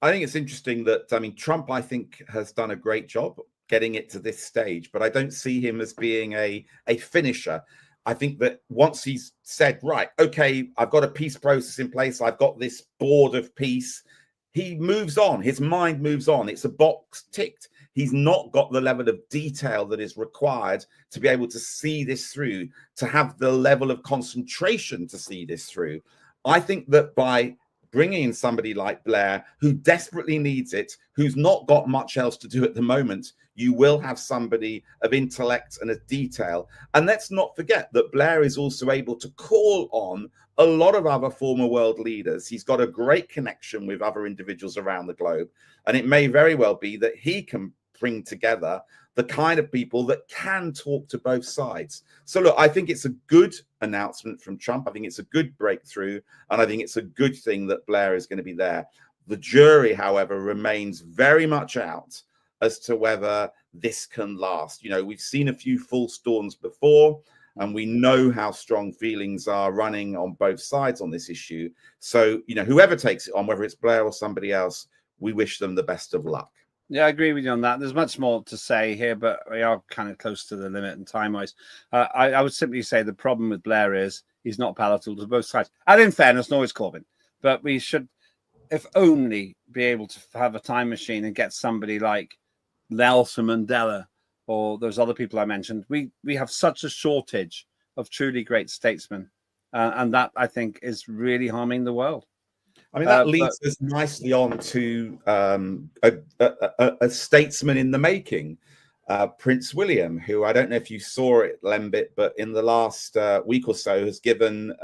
Speaker 2: I think it's interesting that, Trump, I think, has done a great job getting it to this stage, but I don't see him as being a finisher. I think that once he's said, right, okay, I've got a peace process in place, I've got this board of peace, he moves on. His mind moves on. It's a box ticked. He's not got the level of detail that is required to be able to see this through, to have the level of concentration to see this through. I think that by bringing in somebody like Blair, who desperately needs it, who's not got much else to do at the moment, you will have somebody of intellect and of detail. And let's not forget that Blair is also able to call on a lot of other former world leaders. He's got a great connection with other individuals around the globe. And it may very well be that he can bring together the kind of people that can talk to both sides. So look, I think it's a good announcement from Trump. I think it's a good breakthrough. And I think it's a good thing that Blair is going to be there. The jury, however, remains very much out as to whether this can last. You know, we've seen a few false dawns before, and we know how strong feelings are running on both sides on this issue. So, you know, whoever takes it on, whether it's Blair or somebody else, we wish them the best of luck.
Speaker 1: Yeah, I agree with you on that. There's much more to say here, but we are kind of close to the limit and time-wise. I would simply say the problem with Blair is he's not palatable to both sides. And in fairness, nor is Corbyn. But we should, if only, be able to have a time machine and get somebody like Nelson Mandela or those other people I mentioned. We have such a shortage of truly great statesmen. And that, I think, is really harming the world.
Speaker 2: I mean, that leads us nicely on to a statesman in the making, Prince William, who I don't know if you saw it, Lembit, but in the last week or so has given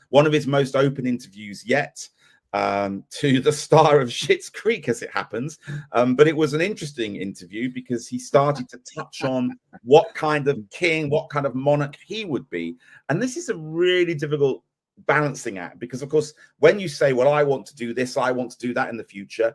Speaker 2: one of his most open interviews yet to the star of Schitt's Creek, as it happens. But it was an interesting interview because he started to touch on what kind of king, what kind of monarch he would be. And this is a really difficult balancing act, because of course when you say, well, I want to do this, I want to do that in the future,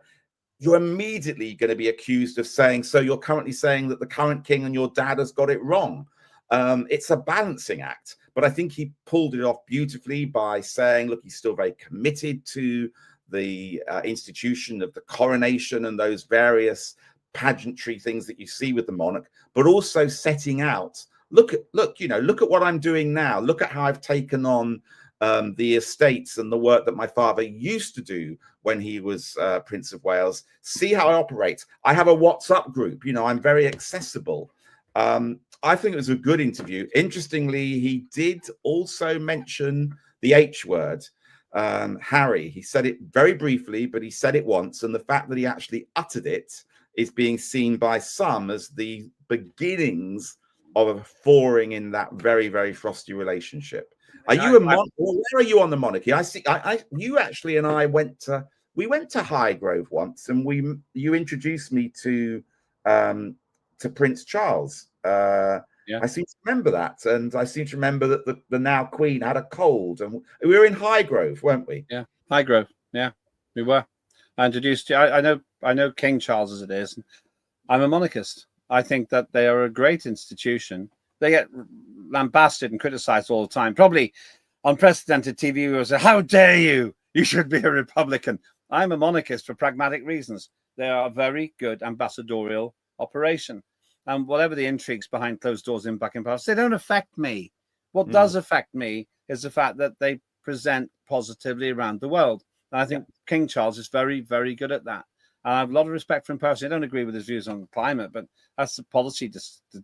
Speaker 2: you're immediately going to be accused of saying, so you're currently saying that the current king and your dad has got it wrong. It's a balancing act, but I think he pulled it off beautifully by saying, look, he's still very committed to the institution of the coronation and those various pageantry things that you see with the monarch, but also setting out, look at what I'm doing now, look at how I've taken on the estates and the work that my father used to do when he was Prince of Wales. See how I operate. I have a WhatsApp group. You know, I'm very accessible. I think it was a good interview. Interestingly, he did also mention the H word, Harry. He said it very briefly, but he said it once. And the fact that he actually uttered it is being seen by some as the beginnings of a thawing in that very, very frosty relationship. Are you a monarch? Where are you on the monarchy? I see. You actually and I went to Highgrove once, and you introduced me to Prince Charles. Yeah. I seem to remember that, and I seem to remember that the now Queen had a cold, and we were in Highgrove, weren't we?
Speaker 1: Yeah, Highgrove. Yeah, we were. I introduced you. I know King Charles as it is. I'm a monarchist. I think that they are a great institution. They get lambasted and criticized all the time. Probably unprecedented TV viewers say, how dare you? You should be a Republican. I'm a monarchist for pragmatic reasons. They are a very good ambassadorial operation. And whatever the intrigues behind closed doors in Buckingham Palace, they don't affect me. What does affect me is the fact that they present positively around the world. And I think King Charles is very, very good at that. And I have a lot of respect for him personally. I don't agree with his views on climate, but that's the policy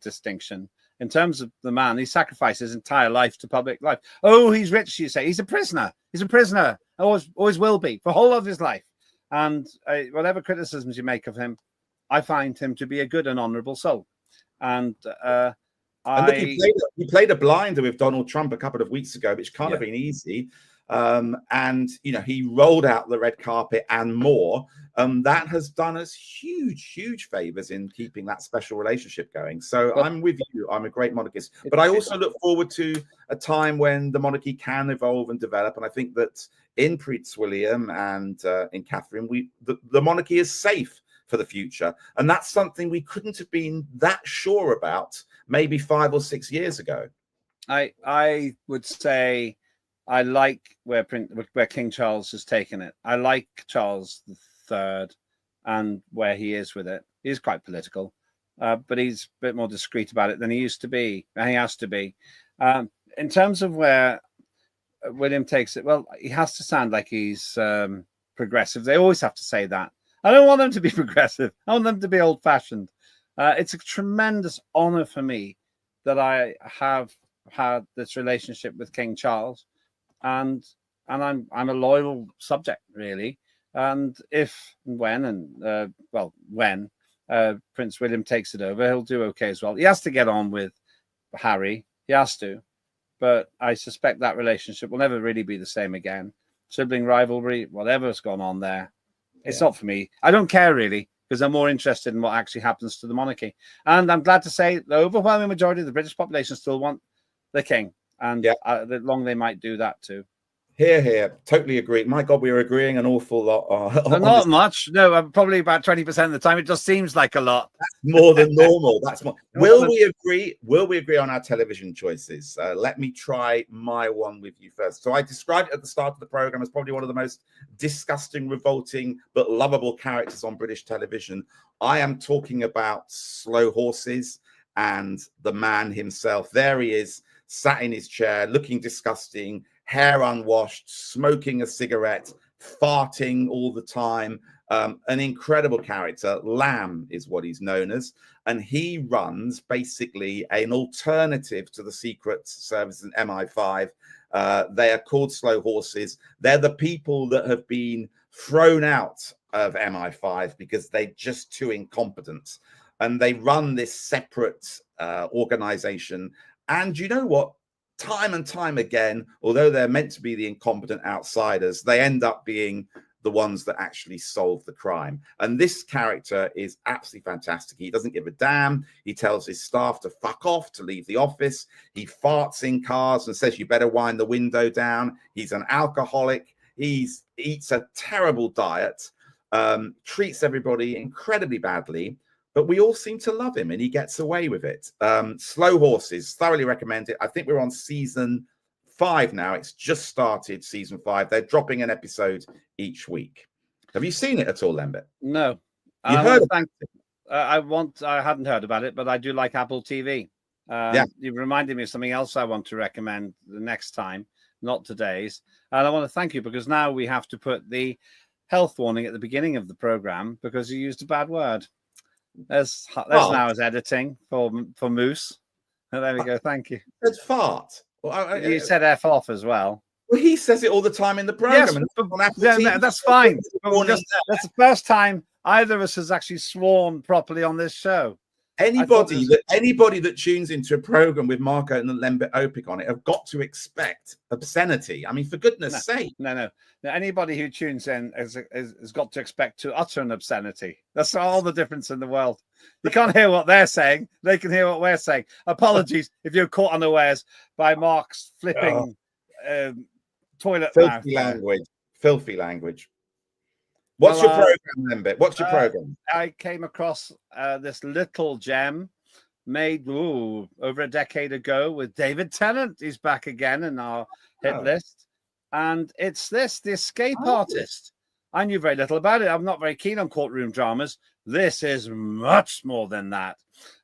Speaker 1: distinction. In terms of the man, he sacrificed his entire life to public life. Oh, he's rich, you say. He's a prisoner. He's a prisoner. Always will be for the whole of his life. And whatever criticisms you make of him, I find him to be a good and honourable soul. And
Speaker 2: look, he played a blinder with Donald Trump a couple of weeks ago, which can't have been easy. And he rolled out the red carpet and more. That has done us huge favors in keeping that special relationship going. So I'm with you. I'm a great monarchist, but I also look forward to a time when the monarchy can evolve and develop. And I think that in Prince William and in Catherine, the monarchy is safe for the future, and that's something we couldn't have been that sure about maybe 5 or 6 years ago.
Speaker 1: I would say I like where King Charles has taken it. I like Charles III and where he is with it. He's quite political, but he's a bit more discreet about it than he used to be. And he has to be. In terms of where William takes it, well, he has to sound like he's progressive. They always have to say that. I don't want them to be progressive. I want them to be old-fashioned. It's a tremendous honor for me that I have had this relationship with King Charles, and I'm a loyal subject, really. And when Prince William takes it over, he'll do okay as well. He has to get on with Harry. He has to, but I suspect that relationship will never really be the same again. Sibling rivalry, whatever's gone on there. It's not for me. I don't care really, because I'm more interested in what actually happens to the monarchy. And I'm glad to say the overwhelming majority of the British population still want the king, and long they might do that too.
Speaker 2: Here. Totally agree. My God, we are agreeing an awful lot.
Speaker 1: Not much. No, probably about 20% of the time. It just seems like a lot.
Speaker 2: That's more than normal. That's more. Will we agree? Will we agree on our television choices? Let me try my one with you first. So I described it at the start of the program as probably one of the most disgusting, revolting, but lovable characters on British television. I am talking about Slow Horses and the man himself. There he is, sat in his chair, looking disgusting, hair unwashed, smoking a cigarette, farting all the time. An incredible character. Lamb is what he's known as. And he runs basically an alternative to the Secret Service and MI5. They are called Slow Horses. They're the people that have been thrown out of MI5 because they're just too incompetent. And they run this separate organization. And you know what? Time and time again, although they're meant to be the incompetent outsiders, they end up being the ones that actually solve the crime. And this character is absolutely fantastic. He doesn't give a damn. He tells his staff to fuck off, to leave the office. He farts in cars and says, you better wind the window down. He's an alcoholic. He eats a terrible diet, treats everybody incredibly badly. But we all seem to love him, and he gets away with it. Slow Horses, thoroughly recommend it. I think we're on season 5 now. It's just started season 5. They're dropping an episode each week. Have you seen it at all, Lembit?
Speaker 1: No.
Speaker 2: You heard
Speaker 1: I hadn't heard about it, but I do like Apple TV. You reminded me of something else I want to recommend the next time, not today's. And I want to thank you, because now we have to put the health warning at the beginning of the program because you used a bad word. There's now his editing for Moose. And there we go. Thank you.
Speaker 2: It's fart. Well,
Speaker 1: you said F off as well.
Speaker 2: Well, he says it all the time in the program.
Speaker 1: Yes, that's fine. That's the first time either of us has actually sworn properly on this show.
Speaker 2: Anybody that tunes into a program with Mark Oaten and Lembit Öpik on it have got to expect obscenity. I mean, for goodness sake.
Speaker 1: No. Anybody who tunes in has got to expect to utter an obscenity. That's all the difference in the world. You can't hear what they're saying. They can hear what we're saying. Apologies if you're caught unawares by Mark's flipping toilet
Speaker 2: filthy
Speaker 1: mouth.
Speaker 2: Filthy language. What's your program, Lembit? What's your program?
Speaker 1: I came across this little gem made over a decade ago with David Tennant. He's back again in our hit list. And it's The Escape Artist. I knew very little about it. I'm not very keen on courtroom dramas. This is much more than that.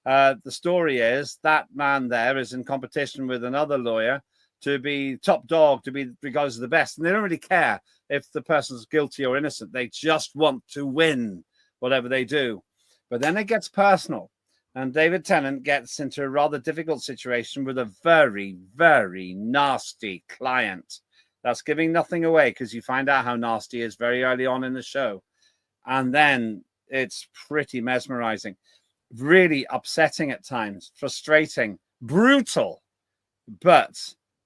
Speaker 1: The story is that man there is in competition with another lawyer to be top dog, to be regarded as the best. And they don't really care if the person's guilty or innocent. They just want to win whatever they do. But then it gets personal. And David Tennant gets into a rather difficult situation with a very, very nasty client. That's giving nothing away because you find out how nasty he is very early on in the show. And then it's pretty mesmerizing, really upsetting at times, frustrating, brutal. But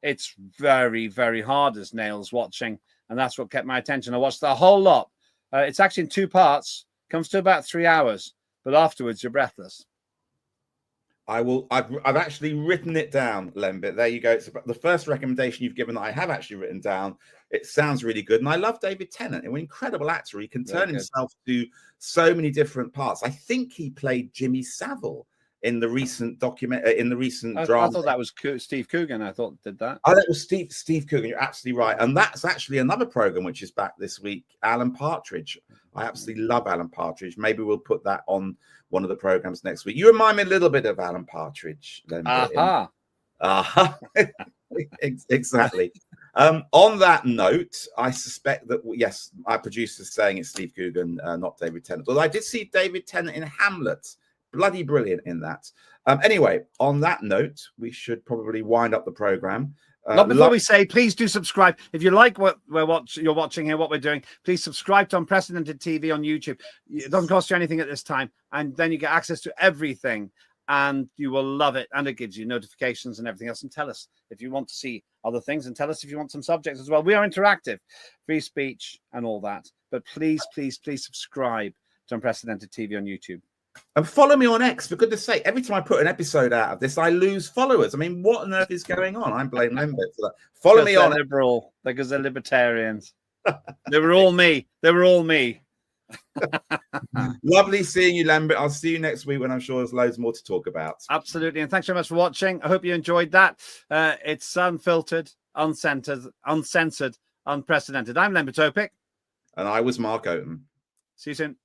Speaker 1: it's very, very hard as Nail's watching. And that's what kept my attention. I watched the whole lot. It's actually in 2 parts, comes to about 3 hours. But afterwards, you're breathless.
Speaker 2: I've actually written it down, Lembit. There you go. It's the first recommendation you've given that I have actually written down. It sounds really good. And I love David Tennant. He's an incredible actor. He can turn himself to so many different parts. I think he played Jimmy Savile in the recent drama.
Speaker 1: I thought that was Steve Coogan. I thought did that.
Speaker 2: Oh, that was Steve Coogan. You're absolutely right. And that's actually another program which is back this week, Alan Partridge. I absolutely love Alan Partridge. Maybe we'll put that on one of the programs next week. You remind me a little bit of Alan Partridge. Exactly. On that note, I suspect that, yes, our producer's saying it's Steve Coogan, not David Tennant. Although I did see David Tennant in Hamlet. Bloody brilliant in that. Anyway, on that note, we should probably wind up the program.
Speaker 1: Not before we say, please do subscribe. If you like what you're watching here, what we're doing, please subscribe to Unprecedented TV on YouTube. It doesn't cost you anything at this time. And then you get access to everything and you will love it. And it gives you notifications and everything else. And tell us if you want to see other things and tell us if you want some subjects as well. We are interactive, free speech and all that. But please, please, please subscribe to Unprecedented TV on YouTube.
Speaker 2: And follow me on X, for goodness sake. Every time I put an episode out of this, I lose followers. I mean, what on earth is going on? I'm blaming Lembit for that. Follow me on
Speaker 1: liberal, because they're libertarians. They were all me. They were all me.
Speaker 2: Lovely seeing you, Lembit. I'll see you next week when I'm sure there's loads more to talk about.
Speaker 1: Absolutely. And thanks very much for watching. I hope you enjoyed that. It's unfiltered, uncensored, unprecedented. I'm Lembit Öpik.
Speaker 2: And I was Mark Oaten.
Speaker 1: See you soon.